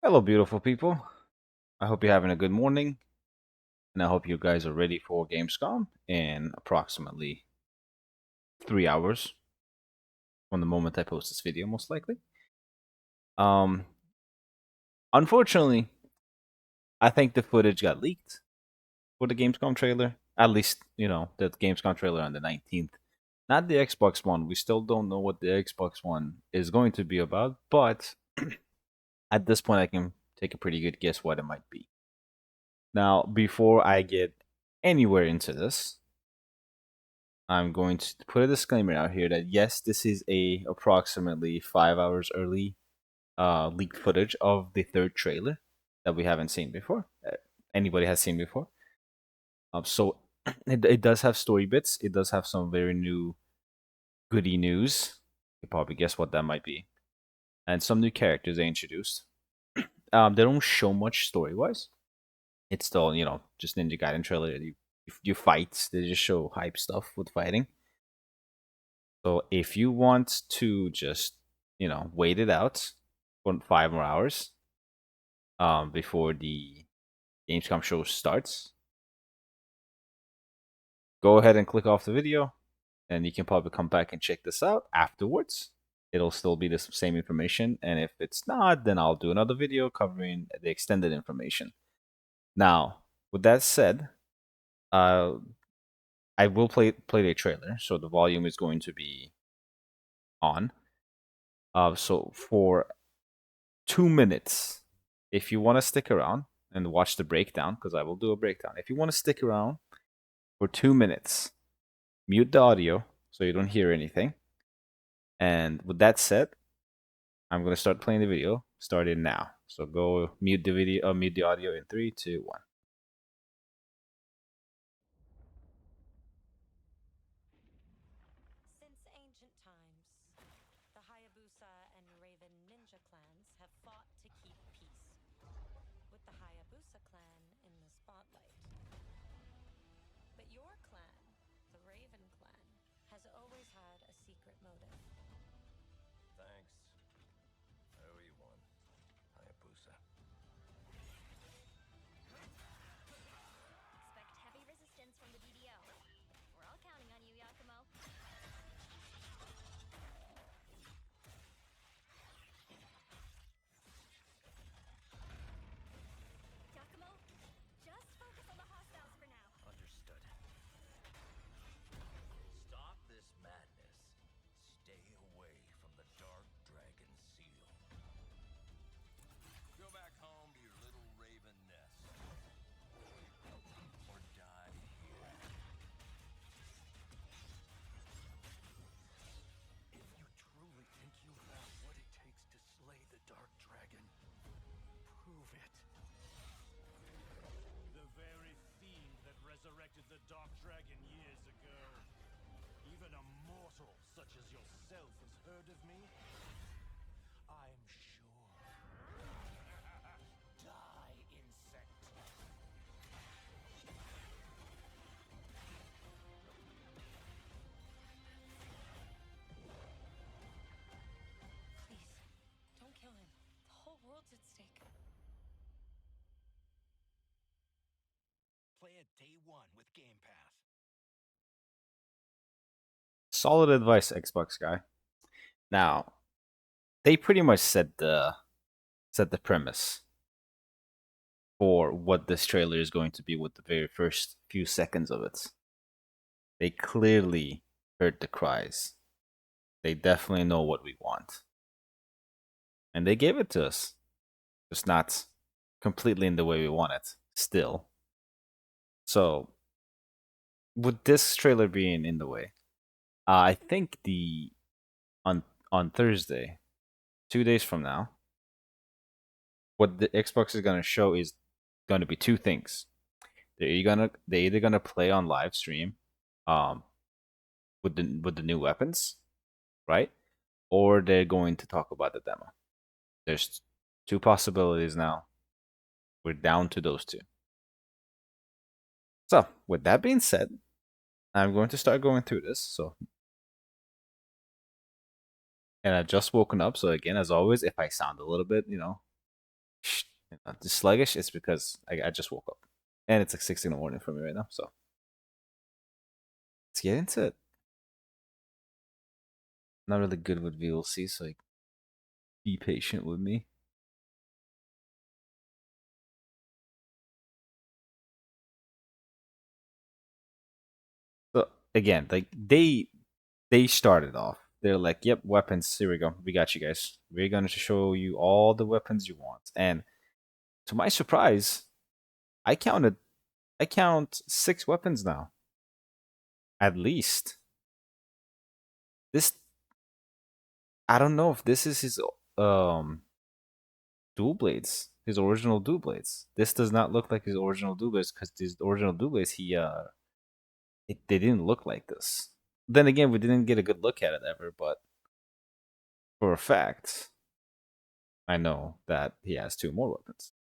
Hello, beautiful people. I hope you're having a good morning, and I hope you guys are ready for Gamescom in approximately 3 hours from the moment I post this video, most likely. Um, Unfortunately, I think the footage got leaked for the Gamescom trailer. At least, the Gamescom trailer on the 19th. Not the Xbox One. We still don't know what the Xbox One is going to be about, but at this point, I can take a pretty good guess what it might be. Now, before I get anywhere into this, I'm going to put a disclaimer out here that yes, this is a approximately 5 hours early leaked footage of the third trailer that we haven't seen before. Anybody has seen before. So it does have story bits. It does have some very new goody news. You probably guess what that might be, and some new characters they introduced. They don't show much story wise. It's still just Ninja Gaiden trailer. You fight. They just show hype stuff with fighting. So if you want to just, wait it out for 5 more hours before the Gamescom show starts, go ahead and click off the video, and you can probably come back and check this out afterwards. It'll still be the same information, and if it's not, then I'll do another video covering the extended information. Now, with that said, uh, I will play the trailer, so the volume is going to be on. So for 2 minutes. If you want to stick around and watch the breakdown, because I will do a breakdown. If you want to stick around for 2 minutes, mute the audio so you don't hear anything. And with that said, I'm going to start playing the video starting now. So go mute the video, mute the audio in 3, 2, 1. Since ancient times, the Hayabusa and Raven ninja clans have fought to keep peace, with the Hayabusa clan in the spotlight. But your clan, the Raven clan, has always had a secret motive. Thanks. I owe you one, Hayabusa. Expect heavy resistance from the DDO. We're all counting on you, Yakumo. Yakumo, just focus on the hostiles for now. Understood. Stop this madness. Stay away from the Dark Dragon Seal. Go back home to your little raven nest. Or die here. If you truly think you have what it takes to slay the Dark Dragon, prove it. The very fiend that resurrected the Dark Dragon years ago. Even a mortal such as yourself has heard of me? I'm sure. Die, insect. Please, don't kill him. The whole world's at stake. Play it day one with Game Pass. Solid advice, Xbox guy. Now, they pretty much set the premise for what this trailer is going to be with the very first few seconds of it. They clearly heard the cries. They definitely know what we want. And they gave it to us. Just not completely in the way we want it, still. So, with this trailer being in the way, I think on Thursday, 2 days from now, what the Xbox is gonna show is gonna be two things. They're either gonna play on live stream, um, with the new weapons, right? Or they're going to talk about the demo. There's two possibilities now. We're down to those two. So, with that being said, I'm going to start going through this. And I've just woken up, so again, as always, if I sound a little bit, Just sluggish. It's because I just woke up, and it's like 6 in the morning for me right now. So let's get into it. Not really good with VLC, so like, be patient with me. So again, like they started off. They're like, "Yep, weapons. Here we go. We got you guys. We're going to show you all the weapons you want." And to my surprise, I counted. I count 6 weapons now, at least. This I don't know if this is his um dual blades, his original dual blades. This does not look like his original dual blades because his original dual blades, they didn't look like this. Then again, we didn't get a good look at it ever, but for a fact, I know that he has 2 more weapons.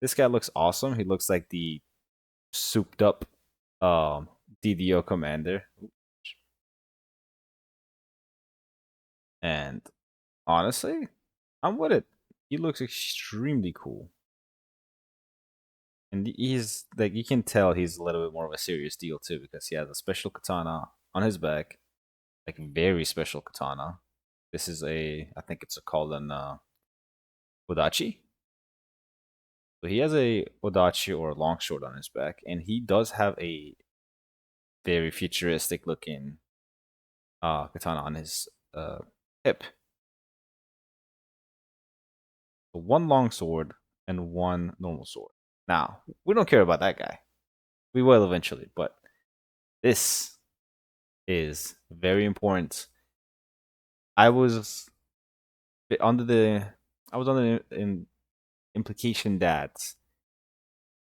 This guy looks awesome. He looks like the souped up DDO commander. And honestly, I'm with it. He looks extremely cool. And he's like, you can tell he's a little bit more of a serious deal too, because he has a special katana on his back, like very special katana. This is I think it's called an odachi. So he has a odachi or a longsword on his back, and he does have a very futuristic looking katana on his hip. So one longsword and one normal sword. Now we don't care about that guy. We will eventually, but this is very important. I was under the I was under the implication that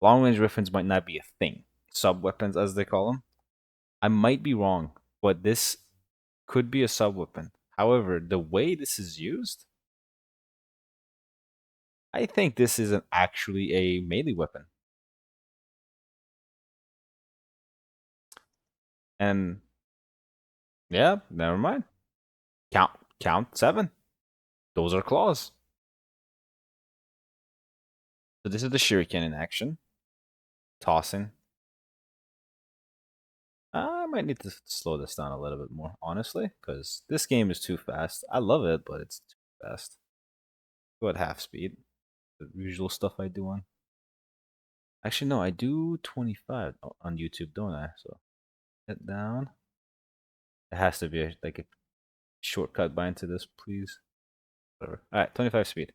long range weapons might not be a thing, sub weapons as they call them. I might be wrong, but this could be a sub weapon. However, the way this is used, I think this isn't actually a melee weapon. And yeah, never mind. Count 7. Those are claws. So this is the shuriken in action. Tossing. I might need to slow this down a little bit more, honestly, because this game is too fast. I love it, but it's too fast. Go at half speed. The usual stuff I do on. Actually, no, I do 25 on YouTube, don't I? So get down. It has to be like a shortcut bind to this, please. Whatever. All right, 25 speed.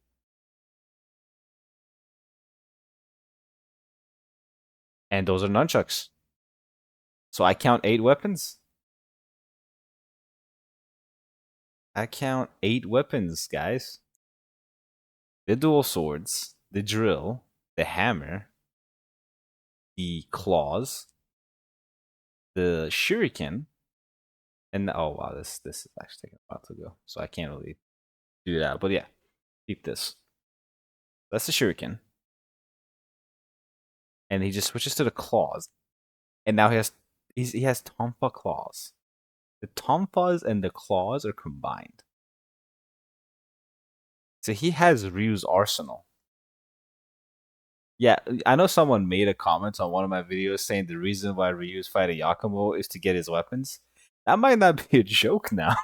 And those are nunchucks. So I count 8 weapons. I count 8 weapons, guys. The dual swords, the drill, the hammer, the claws, the shuriken, and oh wow, this is actually taking a while to go, so I can't really do that. But yeah, keep this. That's the shuriken, and he just switches to the claws, and now he has tonfa claws. The tonfas and the claws are combined, so he has Ryu's arsenal. Yeah, I know someone made a comment on one of my videos saying the reason why Ryu's fighting Yakumo is to get his weapons. That might not be a joke now.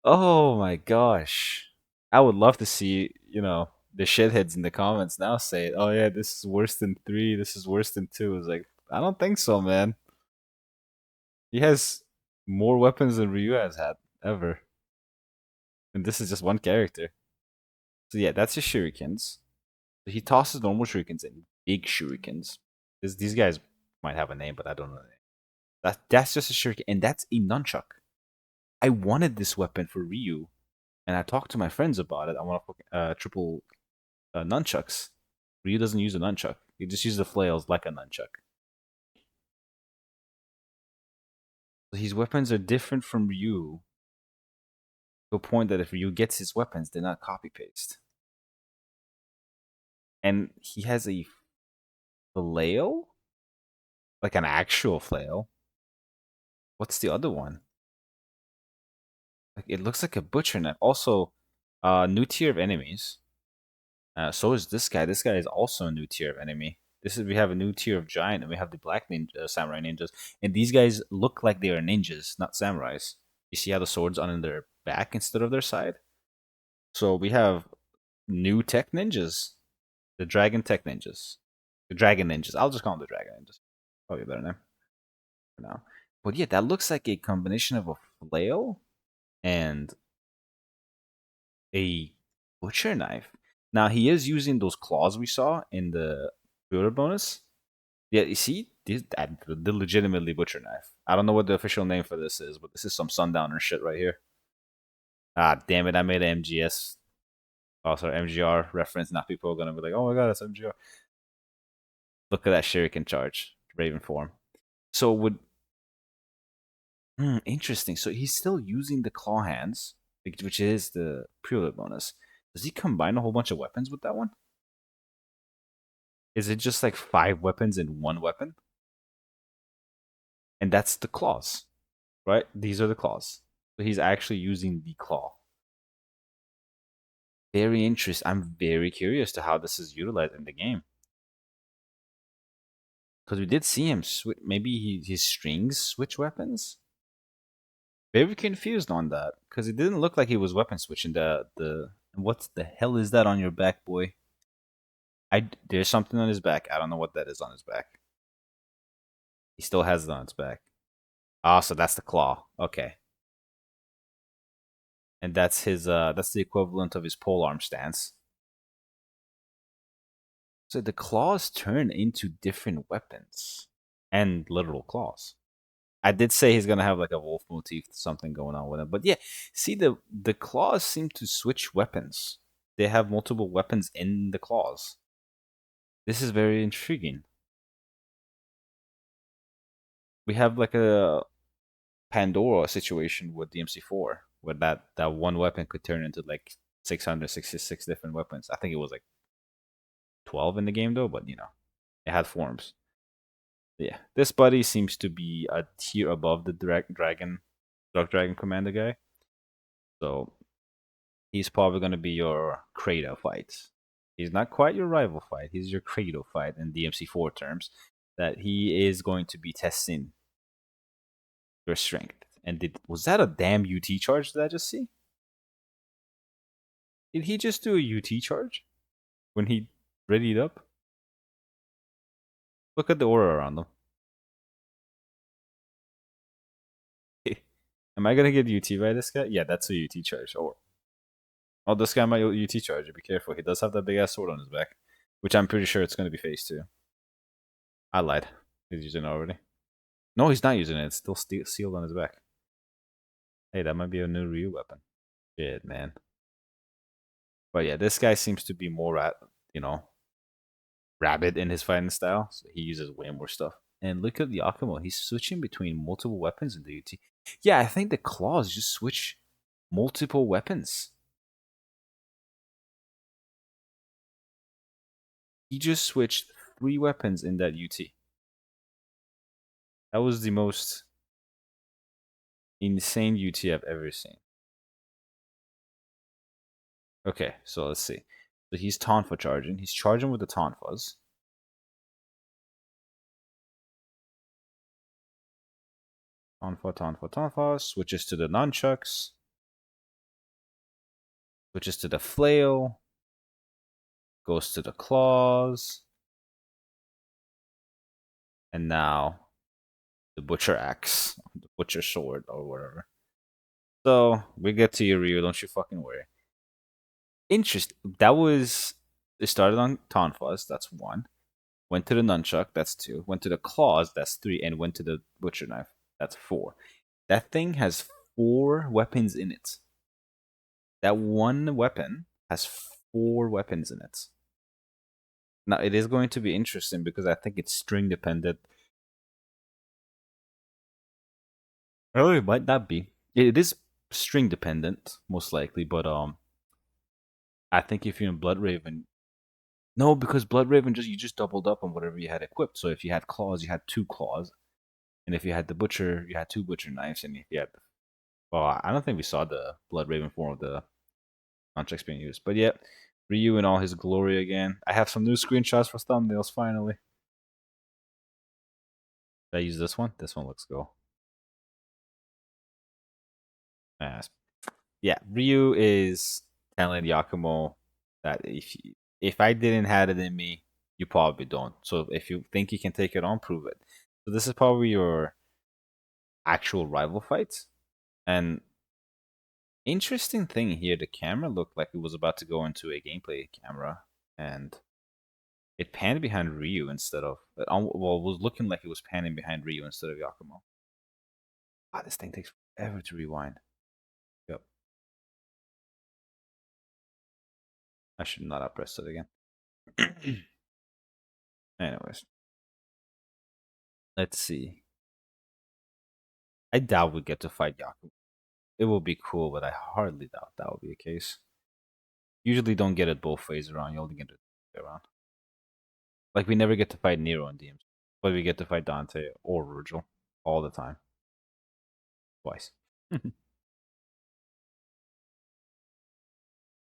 Oh my gosh. I would love to see, the shitheads in the comments now say, oh yeah, this is worse than 3, this is worse than 2. It's like, I don't think so, man. He has more weapons than Ryu has had, ever. And this is just one character. So yeah, that's his shurikens. So he tosses normal shurikens and big shurikens. These guys might have a name, but I don't know the name. That's just a shuriken, and that's a nunchuck. I wanted this weapon for Ryu, and I talked to my friends about it. I want to triple nunchucks. Ryu doesn't use a nunchuck. He just uses the flails like a nunchuck. His weapons are different from Ryu to a point that if Ryu gets his weapons, they're not copy paste. And he has a flail, like an actual flail. What's the other one? Like it looks like a butcher knife. Also, new tier of enemies. So is this guy. This guy is also a new tier of enemy. We have a new tier of giant, and we have the black ninja, samurai ninjas, and these guys look like they are ninjas, not samurais. You see how the swords on their back instead of their side. So we have new tech ninjas, the dragon tech ninjas, the dragon ninjas. I'll just call them the dragon ninjas. Probably a better name for now. But yeah, that looks like a combination of a flail and a butcher knife. Now he is using those claws we saw in the builder bonus. Yeah, you see, the legitimately butcher knife. I don't know what the official name for this is, but this is some sundowner shit right here. Ah, damn it! I made an MGS, oh sorry, MGR reference. Now people are gonna be like, "Oh my god, that's MGR." Look at that shuriken charge, Raven form. So would interesting. So he's still using the claw hands, which is the preload bonus. Does he combine a whole bunch of weapons with that one? Is it just like 5 weapons in one weapon? And that's the claws, right? These are the claws. So he's actually using the claw. Very interesting. I'm very curious to how this is utilized in the game. Because we did see him switch. Maybe his strings switch weapons. Very confused on that because it didn't look like he was weapon switching. The what the hell is that on your back, boy? There's something on his back. I don't know what that is on his back. He still has it on his back. Ah, so that's the claw. Okay. And that's that's the equivalent of his polearm stance. So the claws turn into different weapons and literal claws. I did say he's gonna have like a wolf motif, something going on with him. But yeah, see the claws seem to switch weapons. They have multiple weapons in the claws. This is very intriguing. We have like a Pandora situation with DMC4, where that one weapon could turn into like 666 different weapons. I think it was like 12 in the game though, but it had forms. Yeah, this buddy seems to be a tier above the Dark Dragon Commander guy. So he's probably going to be your Kratos fight. He's not quite your rival fight. He's your Kratos fight in DMC4 terms. That he is going to be testing your strength. And was that a damn UT charge? Did I just see? Did he just do a UT charge when he readied up? Look at the aura around him. Am I gonna get UT by this guy? Yeah, that's a UT charge. Oh, this guy might UT charge. Be careful. He does have that big ass sword on his back, which I'm pretty sure it's gonna be phase 2. I lied. He's using it already. No, he's not using it. It's still sealed on his back. Hey, that might be a new Ryu weapon. Shit, man. But yeah, this guy seems to be more rabid in his fighting style. So he uses way more stuff. And look at the Akamo. He's switching between multiple weapons in the UT. Yeah, I think the claws just switch multiple weapons. He just switched 3 weapons in that UT. That was the most insane UT I've ever seen. Okay, so let's see. So he's Tonfa charging. He's charging with the Tonfas. Tonfa. Switches to the nunchucks. Switches to the flail. Goes to the claws. And now the butcher axe. The butcher sword or whatever. So we get to your Ryu, don't you fucking worry. Interesting. That was it started on Tonfas, that's 1. Went to the nunchuck, that's 2. Went to the claws, that's 3, and went to the butcher knife, that's 4. That thing has 4 weapons in it. That one weapon has 4 weapons in it. Now it is going to be interesting because I think it's string dependent. Oh, it might not be. It is string dependent, most likely, but I think if you're in Blood Raven, no, because Blood Raven you just doubled up on whatever you had equipped. So if you had claws, you had 2 claws, and if you had the butcher, you had 2 butcher knives, and if you had, well, I don't think we saw the Blood Raven form of the nunchucks being used, but yeah, Ryu in all his glory again. I have some new screenshots for thumbnails finally. Did I use this one? This one looks cool. Yeah, Ryu is telling Yakumo that if I didn't have it in me, you probably don't. So if you think you can take it on, prove it. So this is probably your actual rival fight. And interesting thing here, the camera looked like it was about to go into a gameplay camera, and it panned behind Ryu instead of well, it was looking like it was panning behind Ryu instead of Yakumo. Ah, this thing takes forever to rewind. Yep. I should not have pressed it again. Anyways, let's see. I doubt we get to fight Yakumo. It will be cool, but I hardly doubt that will be the case. Usually don't get it both ways around. You only get it around. Like we never get to fight Nero in DMs, but we get to fight Dante or Virgil all the time. Twice.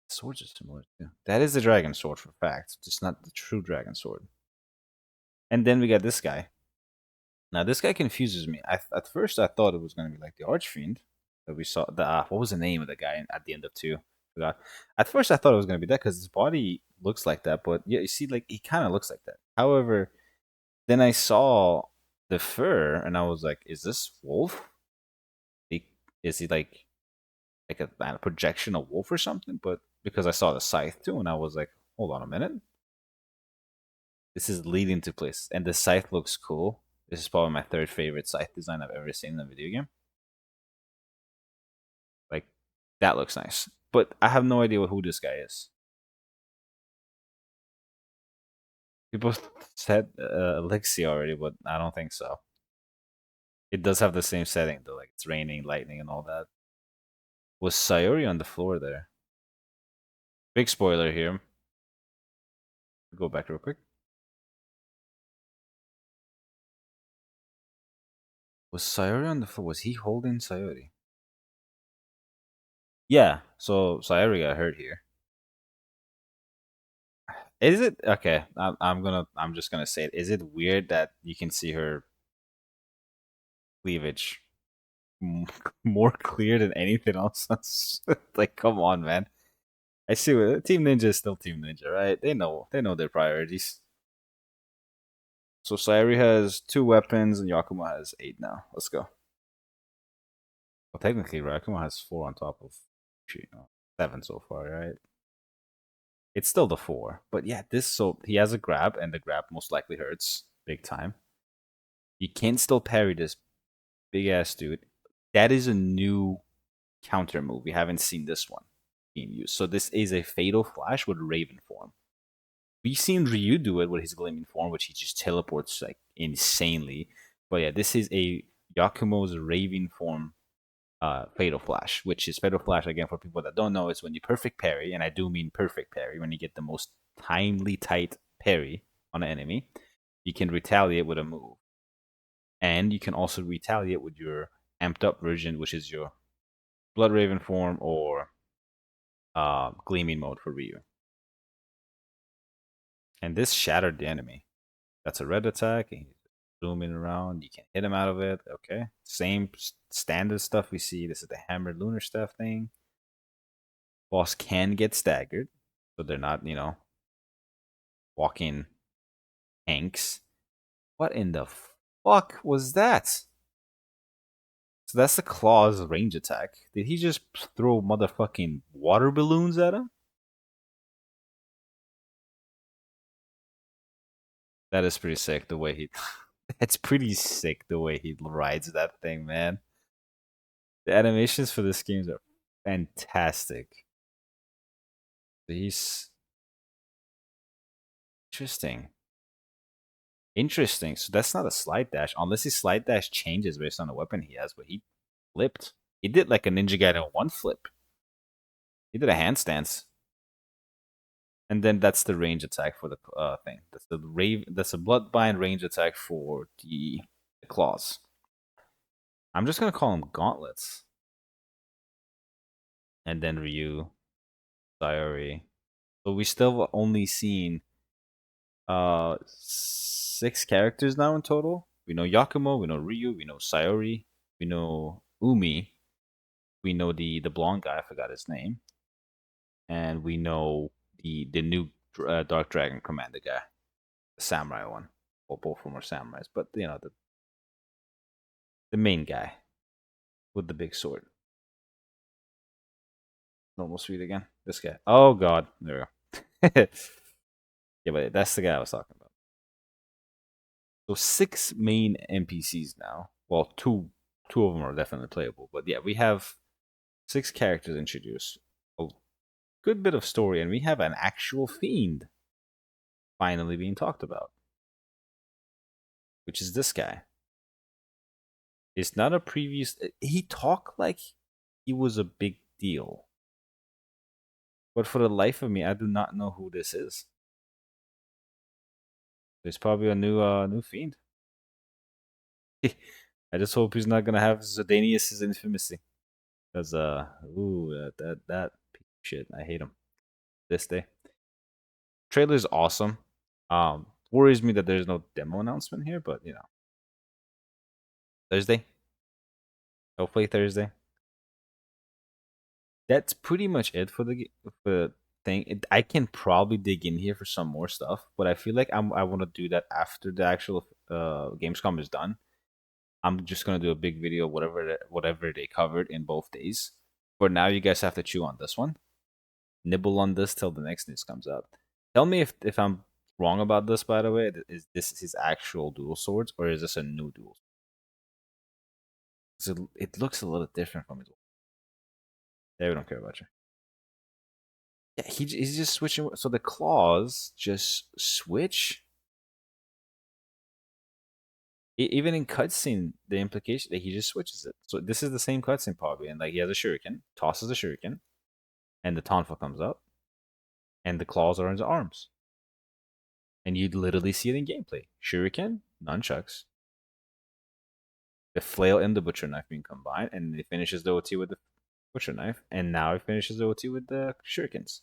Swords are similar too. That is the dragon sword for fact, just not the true dragon sword. And then we got this guy. Now this guy confuses me. At first I thought it was gonna be like the Archfiend that we saw. The what was the name of the guy at the end of 2? Forgot. At first I thought it was gonna be that because his body looks like that, but yeah, you see, like he kind of looks like that. However, then I saw the fur and I was like, is this wolf? Is he like a projection of wolf or something? But because I saw the scythe too, and I was like, hold on a minute, this is leading to place, and the scythe looks cool. This is probably my third favorite scythe design I've ever seen in a video game. Like that looks nice, but I have no idea who this guy is. People said Elixir already, but I don't think so. It does have the same setting though, like it's raining, lightning, and all that. Was Sayori on the floor there? Big spoiler here. Go back real quick. Was Sayori on the floor? Was he holding Sayori? Yeah, so Sayori got hurt here. Is it okay? I'm just gonna say it. Is it weird that you can see her cleavage more clear than anything else? Like, come on, man. I see what Team Ninja is still Team Ninja, right? They know their priorities. So Sayori has 2 weapons and Yakuma has 8 now. Let's go. Well, technically, Yakuma has 4 on top of 7 so far, right? It's still the 4, but yeah, so he has a grab and the grab most likely hurts big time. You can still parry this big ass dude. That is a new counter move. We haven't seen this one being used. So this is a fatal flash with Raven form. We've seen Ryu do it with his gleaming form, which he just teleports like insanely. But yeah, this is a Yakumo's Raven form fatal flash, which is fatal flash again for people that don't know. It's when you perfect parry, and I do mean perfect parry, when you get the most timely tight parry on an enemy, you can retaliate with a move. And you can also retaliate with your amped up version, which is your Blood Raven form or Gleaming mode for Ryu. And this shattered the enemy. That's a red attack. And he's zooming around. You can hit him out of it. Okay. Same standard stuff we see. This is the hammered lunar staff thing. Boss can get staggered. So they're not, walking tanks. What in the fuck was that? So that's the claw's range attack. Did he just throw motherfucking water balloons at him? That is pretty sick the way he. It's pretty sick the way he rides that thing, man. The animations for this game are fantastic. He's interesting. Interesting. So that's not a slide dash, unless his slide dash changes based on the weapon he has. But he flipped. He did like a Ninja Gaiden 1 flip. He did a handstands. And then that's the range attack for the thing. That's the That's a bloodbind range attack for the claws. I'm just gonna call them gauntlets. And then Ryu, Sayori, So we still only seen 6 characters now in total. We know Yakumo, we know Ryu, we know Sayori, we know Umi, we know the blonde guy, I forgot his name, and we know the new Dark Dragon Commander guy, the samurai one. Well, both of them are samurais, but the main guy with the big sword. Normal sweet again. This guy. Oh god, there we go. Yeah, but that's the guy I was talking about. So 6 main NPCs now. Well, two of them are definitely playable, but yeah, we have 6 characters introduced. A good bit of story, and we have an actual fiend finally being talked about, which is this guy. It's not a previous. He talked like he was a big deal, but for the life of me, I do not know who this is. There's probably a new fiend. I just hope he's not gonna have Zidanius' Infamacy. Because that piece of shit. I hate him. This day. Trailer's awesome. Worries me that there's no demo announcement here, but Thursday. Hopefully Thursday. That's pretty much it for the thing. I can probably dig in here for some more stuff, but I feel like I want to do that after the actual Gamescom is done. I'm just gonna do a big video, whatever they covered in both days. For now, you guys have to chew on this one, nibble on this till the next news comes out. Tell me if I'm wrong about this. By the way, is this his actual dual swords or is this a new dual? So it looks a little different from his. Yeah, we don't care about you. Yeah, he's just switching. So the claws just switch. Even in cutscene, the implication that he just switches it. So this is the same cutscene probably, and like he has a shuriken, tosses a shuriken, and the tonfa comes out, and the claws are in his arms, and you literally see it in gameplay. Shuriken, nunchucks, the flail and the butcher knife being combined, and he finishes the OT with the butcher knife, and now he finishes the OT with the shurikens.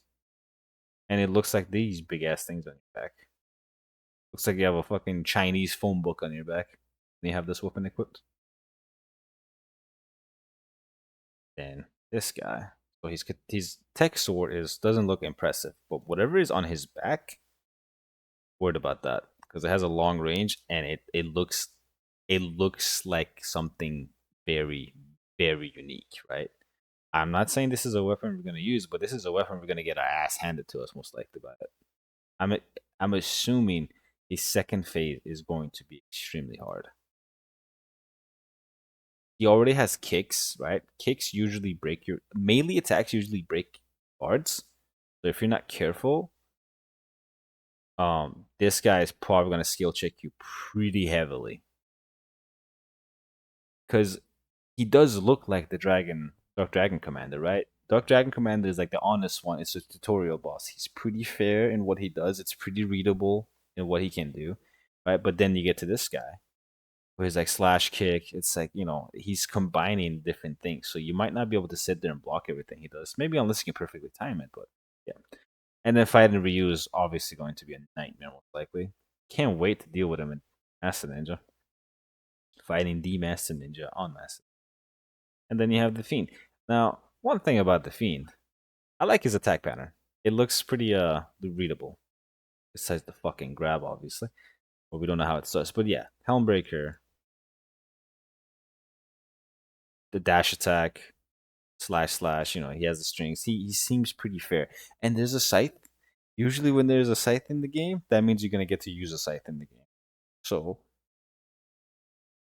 And it looks like these big ass things on your back. Looks like you have a fucking Chinese phone book on your back, and you have this weapon equipped. Then this guy, so his tech sword doesn't look impressive, but whatever is on his back, worried about that because it has a long range and it looks like something very very unique, right? I'm not saying this is a weapon we're gonna use, but this is a weapon we're gonna get our ass handed to us most likely by it. I'm I'm assuming his second phase is going to be extremely hard. He already has kicks, right? Kicks usually break your melee attacks usually break guards. So if you're not careful, this guy is probably gonna skill check you pretty heavily. Because he does look like the Dark Dragon Commander, right? Dark Dragon Commander is like the honest one. It's a tutorial boss. He's pretty fair in what he does. It's pretty readable in what he can do, right? But then you get to this guy, where he's like slash kick. It's like he's combining different things, so you might not be able to sit there and block everything he does. Maybe unless you can perfectly time it, but yeah. And then fighting Ryu is obviously going to be a nightmare, most likely. Can't wait to deal with him in Master Ninja. Fighting the Master Ninja on Master. And then you have the Fiend. Now, one thing about the Fiend, I like his attack pattern. It looks pretty readable. Besides the fucking grab, obviously. But we don't know how it starts. But yeah, Helmbreaker, the dash attack, slash slash, he has the strings. He seems pretty fair. And there's a scythe. Usually when there's a scythe in the game, that means you're gonna get to use a scythe in the game. So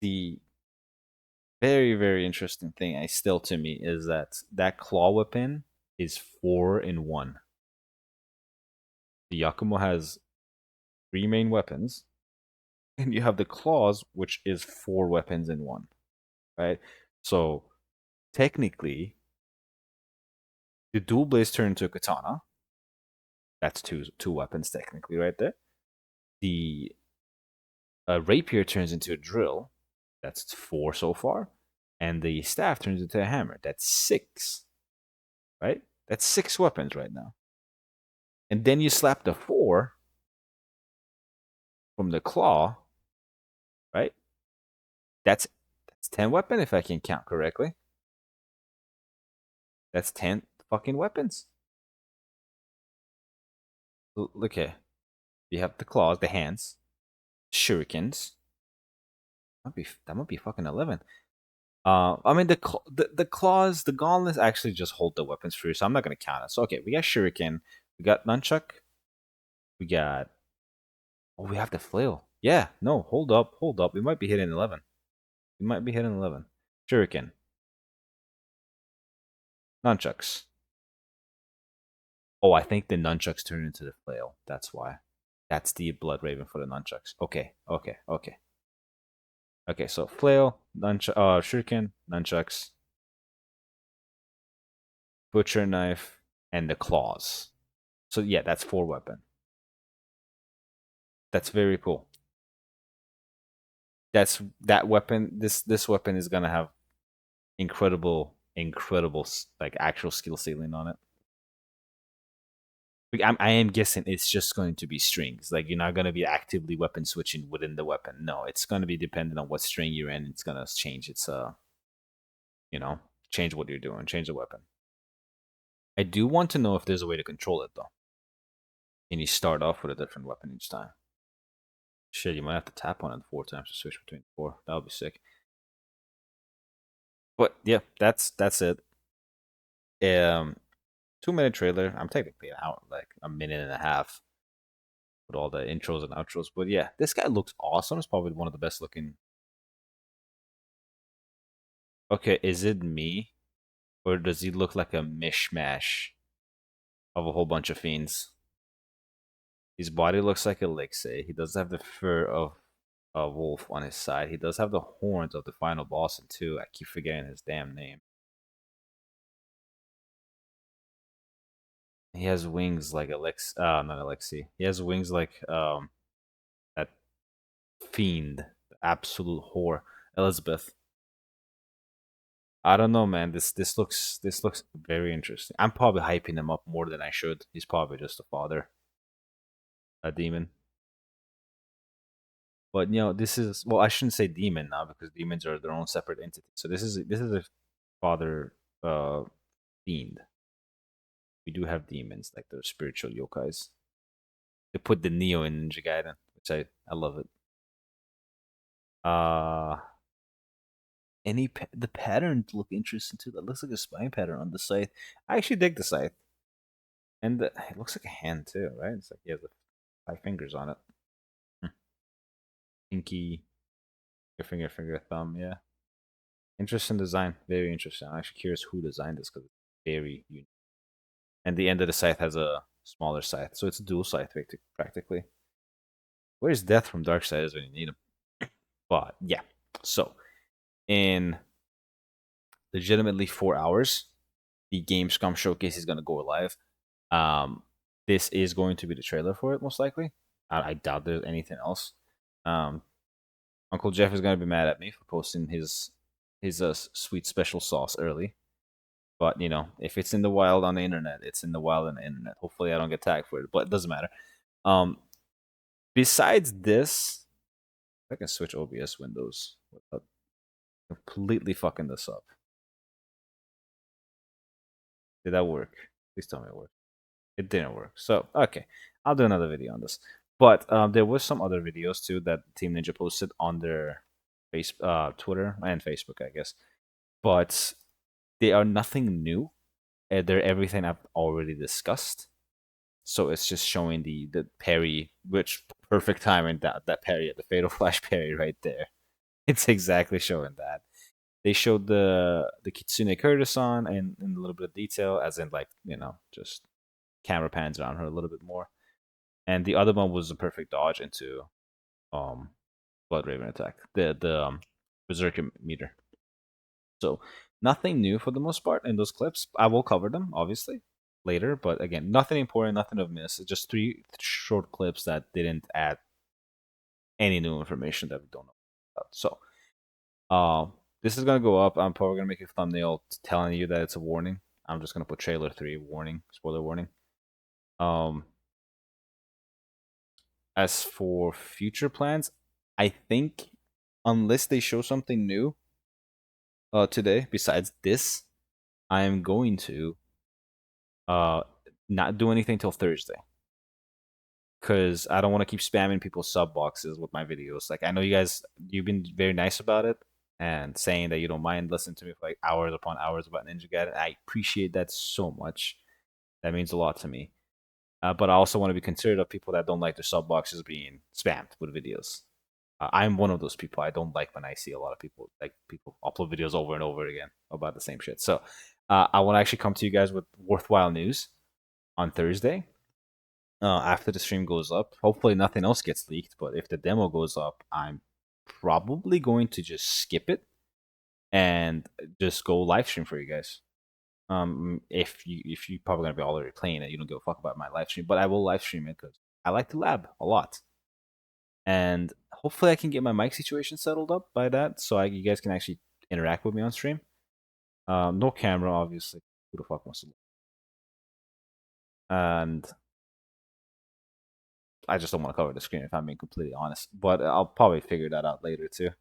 the very, very interesting thing I still to me is that claw weapon is 4 in 1. The Yakumo has 3 main weapons, and you have the claws, which is 4 weapons in one, right? So technically, the dual blades turn into a katana. That's two weapons technically, right there. The rapier turns into a drill. That's 4 so far, and the staff turns into a hammer. That's 6, right? That's 6 weapons right now. and then you slap the 4 from the claw, right? That's 10 weapon if I can count correctly. That's 10 fucking weapons. Look here. You have the claws, the hands, shurikens. That might be fucking 11. I mean the claws, the gauntlets actually just hold the weapons free, so I'm not gonna count it. So okay, we got shuriken, we got nunchuck, we got. Oh, we have the flail. Yeah, no, hold up, hold up. We might be hitting 11. We might be hitting 11. Shuriken, nunchucks. Oh, I think the nunchucks turn into the flail. That's why. That's the blood raven for the nunchucks. Okay, okay, okay. Okay, so flail, shuriken, nunchucks, butcher knife, and the claws. So yeah, that's 4 weapon. That's very cool. That weapon. This weapon is gonna have incredible, like actual skill ceiling on it. I am guessing it's just going to be strings. Like you're not going to be actively weapon switching within the weapon. No, it's going to be dependent on what string you're in. It's going to change its you know, change what you're doing, change the weapon. I do want to know if there's a way to control it though. Can you start off with a different weapon each time? Shit, you might have to tap on it 4 times to switch between 4. That would be sick. But yeah, that's it. 2-minute trailer. I'm technically out like a minute and a half with all the intros and outros. But yeah, this guy looks awesome. It's probably one of the best looking. Okay, is it me? Or does he look like a mishmash of a whole bunch of fiends? His body looks like a Lixay. He does have the fur of a wolf on his side. He does have the horns of the final boss too. I keep forgetting his damn name. He has wings like not Alexi. He has wings like that fiend, absolute whore, Elizabeth. I don't know, man. This looks very interesting. I'm probably hyping him up more than I should. He's probably just a father, a demon. But this is, well, I shouldn't say demon now because demons are their own separate entity. So this is a father fiend. We do have demons like the spiritual yokais. They put the Neo in Ninja Gaiden, which I love it. Uh the patterns look interesting too. That looks like a spine pattern on the scythe. I actually dig the scythe, and it looks like a hand too, right? It's like he has 5 fingers on it. Pinky, your finger, thumb. Yeah, interesting design. Very interesting. I'm actually curious who designed this because it's very unique. And the end of the scythe has a smaller scythe, so it's a dual scythe practically. Where's Death from Darksiders when you need him? But yeah, so in legitimately 4 hours, the Gamescom showcase is gonna go live. Um, this is going to be the trailer for it, most likely. I doubt there's anything else. Um, Uncle Jeff is gonna be mad at me for posting his sweet special sauce early. But if it's in the wild on the internet, it's in the wild on the internet. Hopefully, I don't get tagged for it, but it doesn't matter. Besides this, I can switch OBS windows without completely fucking this up. Did that work? Please tell me it worked. It didn't work. So okay, I'll do another video on this. But there was some other videos too that Team Ninja posted on their Twitter and Facebook, I guess. But they are nothing new. They're everything I've already discussed. So it's just showing the parry, which perfect timing, that parry, the fatal flash parry right there. It's exactly showing that. They showed the Kitsune Curtis-san in a little bit of detail, as in like just camera pans around her a little bit more. And the other one was a perfect dodge into Blood Raven attack, the Berserker meter. So nothing new for the most part in those clips. I will cover them obviously later, but again, nothing important, nothing of miss. It's just 3 short clips that didn't add any new information that we don't know about. So this is gonna go up. I'm probably gonna make a thumbnail telling you that it's a warning. I'm just gonna put trailer 3 warning, spoiler warning. as for future plans, I think unless they show something new today besides this, I am going to uh not do anything till Thursday because I don't want to keep spamming people's sub boxes with my videos. Like I know you guys, you've been very nice about it and saying that you don't mind listening to me for like hours upon hours about Ninja Gaiden. I appreciate that so much. That means a lot to me. But I also want to be considerate of people that don't like their sub boxes being spammed with videos. I'm one of those people. I don't like when I see a lot of people upload videos over and over again about the same shit. So I want to actually come to you guys with worthwhile news on Thursday after the stream goes up. Hopefully nothing else gets leaked, but if the demo goes up, I'm probably going to just skip it and just go live stream for you guys. If you probably gonna be already playing it, you don't give a fuck about my live stream, but I will live stream it because I like the lab a lot, and hopefully I can get my mic situation settled up by that, so you guys can actually interact with me on stream. No camera, obviously. Who the fuck wants to? And I just don't want to cover the screen if I'm being completely honest. But I'll probably figure that out later too.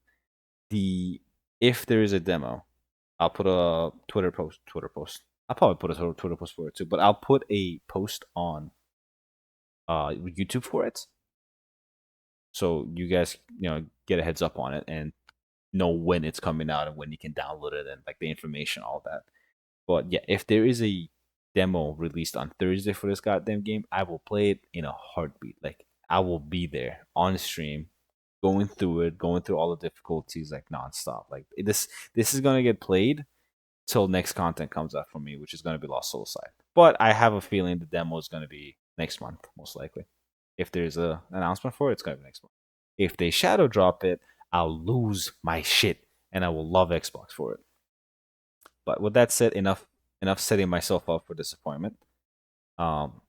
The If there is a demo, I'll put a Twitter post. I'll probably put a Twitter post for it too. But I'll put a post on YouTube for it, so you guys get a heads up on it and know when it's coming out and when you can download it and like the information, all that. But yeah, if there is a demo released on Thursday for this goddamn game, I will play it in a heartbeat. Like I will be there on stream, going through it, going through all the difficulties like nonstop. Like this is gonna get played till next content comes out from me, which is gonna be Lost Soul Side. But I have a feeling the demo is gonna be next month, most likely. If there's a announcement for it, it's gonna be next month. If they shadow drop it, I'll lose my shit and I will love Xbox for it. But with that said, enough setting myself up for disappointment. Um,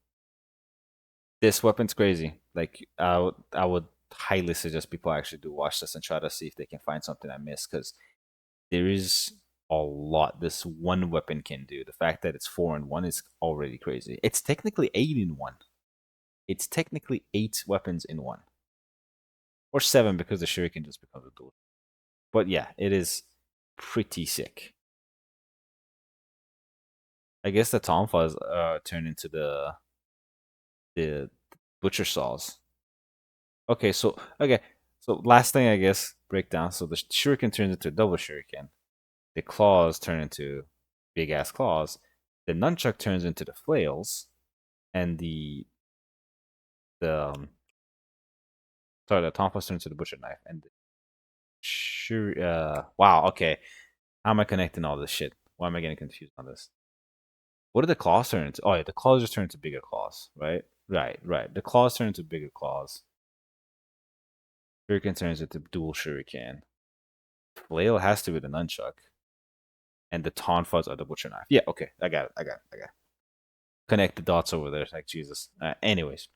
this weapon's crazy. Like I would highly suggest people actually do watch this and try to see if they can find something I missed because there is a lot this one weapon can do. The fact that it's 4-in-1 is already crazy. It's technically 8-in-1. It's technically 8 weapons in one, or 7 because the shuriken just becomes a dual. But yeah, it is pretty sick. I guess the tonfas turn into the butcher saws. Okay, so last thing I guess breakdown. So the shuriken turns into a double shuriken. The claws turn into big ass claws. The nunchuck turns into the flails, and the the tonfas turn into the butcher knife. And wow, okay. How am I connecting all this shit? Why am I getting confused on this? What did the claws turn into? Oh yeah, the claws just turn into bigger claws, right? Right. The claws turn into bigger claws. Shuriken turns into dual shuriken. Flail has to be the nunchuck. And the tonfas are the butcher knife. Yeah, okay. I got it. Connect the dots over there, like Jesus. Anyways,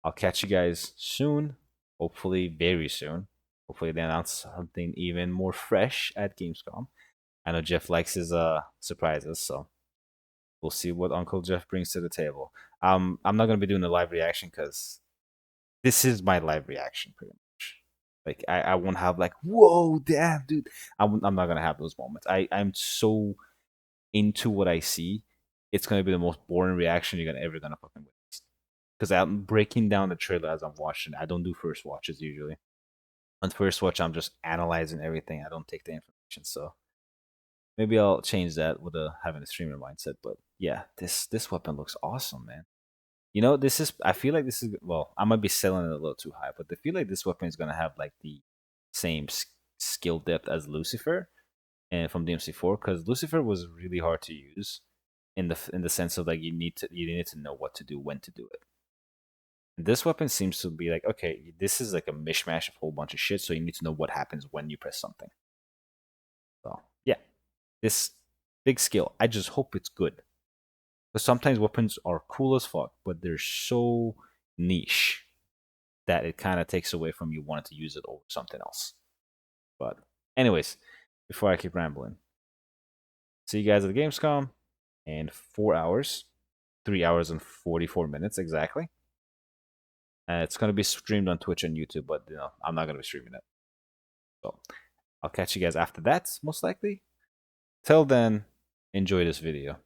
I'll catch you guys soon. Hopefully, very soon. Hopefully, they announce something even more fresh at Gamescom. I know Jeff likes his surprises, so we'll see what Uncle Jeff brings to the table. I'm not gonna be doing the live reaction because this is my live reaction pretty much. Like I won't have like whoa damn dude. I'm not gonna have those moments. I'm so into what I see. It's gonna be the most boring reaction you're gonna fucking witness. Because I'm breaking down the trailer as I'm watching. I don't do first watches usually. On first watch, I'm just analyzing everything. I don't take the information. So maybe I'll change that with having a streamer mindset. But yeah, this weapon looks awesome, man. This is. I feel like this is. Well, I might be selling it a little too high, but I feel like this weapon is gonna have like the same skill depth as Lucifer and from DMC4 because Lucifer was really hard to use in the sense of like you need to know what to do when to do it. And this weapon seems to be like okay, this is like a mishmash of a whole bunch of shit, so you need to know what happens when you press something. So yeah, this big skill. I just hope it's good. Because sometimes weapons are cool as fuck, but they're so niche that it kind of takes away from you wanting to use it over something else. But, anyways, before I keep rambling, see you guys at the Gamescom in 4 hours, 3 hours and 44 minutes exactly. It's going to be streamed on Twitch and YouTube, but I'm not going to be streaming it. So I'll catch you guys after that, most likely. Till then, enjoy this video.